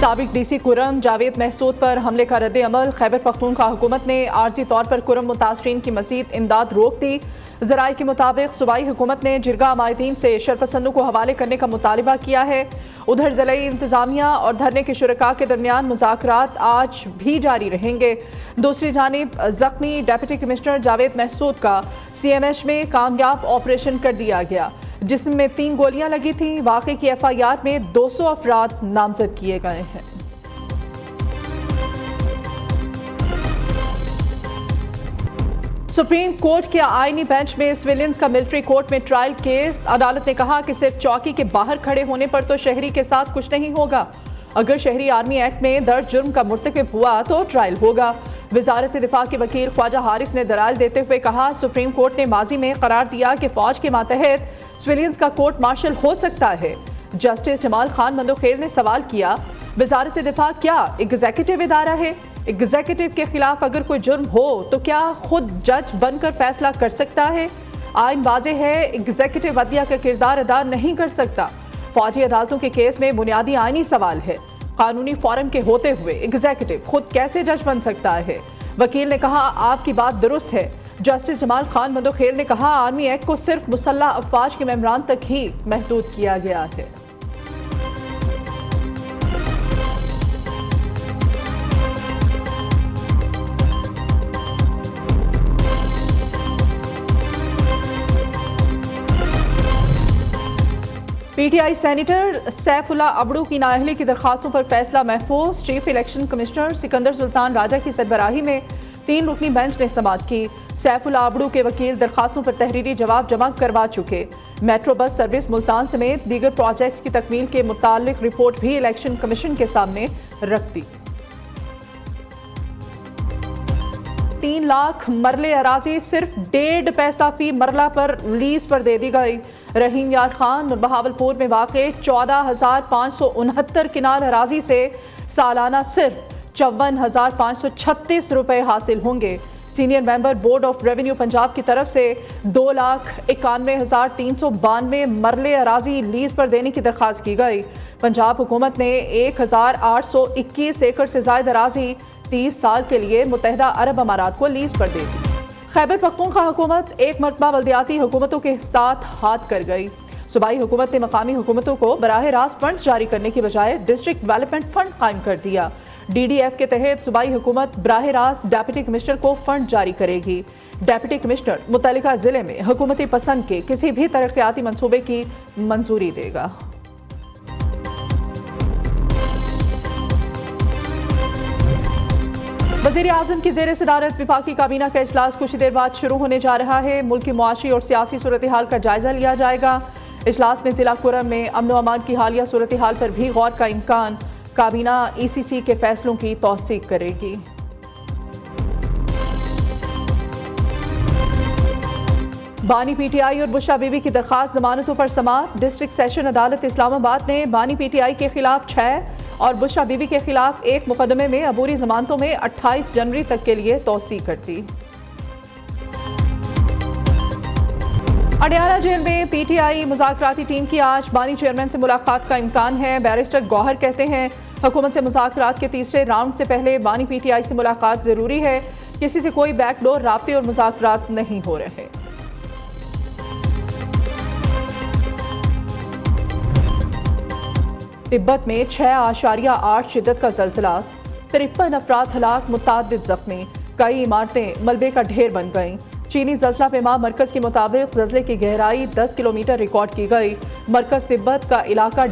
साबिक डीसी कुरम जावेद महसूद पर हमले का रद्द अमल। खैबर पख्तूनख्वा हुकूमत ने आर्जी तौर पर कुरम मुतासरीन की मज़ीद इमदाद रोक दी। ज़राए के मुताबिक सूबाई हुकूमत ने जिरगा माहिदीन से शरपसंदों को हवाले करने का मुतालबा किया है। उधर ज़िले इंतज़ामिया और धरने के शुरका के दरमियान मुज़ाकरात आज भी जारी रहेंगे। दूसरी जानिब जख्मी डिप्टी कमिश्नर जावेद महसूद का CMH में कामयाब ऑपरेशन कर दिया गया, जिसमें 3 गोलियां लगी थीं। वाक़े की FIR में 200 अफराद नामजद किए गए हैं। सुप्रीम कोर्ट के आईनी बेंच में सिविलियंस का मिलिट्री कोर्ट में ट्रायल केस। अदालत ने कहा कि सिर्फ चौकी के बाहर खड़े होने पर तो शहरी के साथ कुछ नहीं होगा। अगर शहरी आर्मी एक्ट में दर्ज जुर्म का मुर्तकिब हुआ तो ट्रायल होगा। वजारत दिफा के वकील ख्वाजा हारिस ने दलाइल देते हुए कहा, सुप्रीम कोर्ट ने माजी में करार दिया कि फौज के मातहत सिविलियंस का कोर्ट मार्शल हो सकता है। जस्टिस जमाल खान मंदोखेल ने सवाल किया, वजारत दिफा क्या एग्जीक्यूटिव इदारा है? एग्जीक्यूटिव के खिलाफ अगर कोई जुर्म हो तो क्या खुद जज बनकर फैसला कर सकता है? आइन वाज़ेह है, एग्जीक्यूटिव अदलिया का किरदार अदा नहीं कर सकता। फौजी अदालतों के केस में बुनियादी आइनी सवाल है, कानूनी फॉरम के होते हुए एग्जीक्यूटिव खुद कैसे जज बन सकता है? वकील ने कहा, आपकी बात दुरुस्त है। जस्टिस जमाल खान मंदोखेल ने कहा, आर्मी एक्ट को सिर्फ मुसल्लह अफवाज के मेम्बरान तक ही महदूद किया गया है। PTI सेनेटर सैफुल्लाह अबड़ू की नाअहली की दरखास्तों पर फैसला महफूज। Chief election commissioner Sikandar Sultan Raja की सरबराही में 3 रुकनी बेंच ने समाअत की। सैफुल्लाह अबड़ू के वकील दरखास्तों पर तहरीरी जवाब जमा करवा चुके। मेट्रो बस सर्विस मुल्तान समेत दीगर प्रोजेक्ट्स की तकमील के मुतालिक रिपोर्ट भी इलेक्शन कमीशन के सामने रख दी। 3 लाख मरले अराजी सिर्फ 1.5 पैसा फी मरला पर लीज पर दे दी गई। रहीम यार खान और बहावलपुर में वाक़े 14,569 किनाल अराजी से सालाना सिर्फ 54,536 रुपए हासिल होंगे। Senior member board of revenue Punjab की तरफ से 2,91,392 मरले अराजी लीज पर देने की दरख्वास्त की गई। पंजाब हुकूमत ने 1,821 एकड़ से ज्यादा अराजी 30 साल के लिए मुत्तहिदा अरब अमारात को लीज पर दे दी। खैबर पख्तूनख्वा हुकूमत एक मरतबा बल्दियाती हुकूमतों के साथ हाथ कर गई। सूबाई हुकूमत ने मकामी हुकूमतों को बराह रास्त फंड जारी करने की बजाय डिस्ट्रिक्ट डेवलपमेंट फंड कायम कर दिया। DDF के तहत सूबाई हुकूमत बराह रास्त डिप्टी कमिश्नर को फंड जारी करेगी। डिप्टी कमिश्नर मुतल्लिका जिले में हुकूमती पसंद के किसी भी तरक्याती मंसूबे की मंजूरी देगा। वज़ीर आज़म की ज़ेर सदारत विफाकी काबीना का इजलास कुछ देर बाद शुरू होने जा रहा है। मुल्क की मुआशी और सियासी सूरत हाल का जायजा लिया जाएगा। इजलास में जिला कुरम में अमन व अमान की हालिया सूरत हाल पर भी गौर का इम्कान। काबीना ECC के फैसलों की तौसीक करेगी। बानी PTI और बुशरा बीबी की दरखास्त जमानतों पर समाअत। डिस्ट्रिक्ट सेशन अदालत इस्लामाबाद ने बानी PTI के खिलाफ 6 और बुशरा बीबी के खिलाफ 1 मुकदमे में अबूरी जमानतों में 28 जनवरी तक के लिए तौसीक कर दी। अडियाला जेल में PTI मुज़ाकराती टीम की आज बानी चेयरमैन से मुलाकात का इम्कान है। बैरिस्टर गौहर कहते हैं, हुकूमत से मुज़ाकरात के तीसरे राउंड से पहले बानी PTI से मुलाकात जरूरी है। किसी से कोई बैकडोर राब्ते और मुज़ाकरात नहीं हो रहे। तिब्बत में 6.8 शिद्दत का ज़लज़ला, 53 अफराद हलाक, मुतादिद जख्मी। कई इमारतें मलबे का ढेर बन गईं। चीनी ज़लज़ला पेमा मरकज़ के मुताबिक ज़लज़ले की गहराई 10 किलोमीटर रिकॉर्ड की गई। मरकज़ तिब्बत का इलाका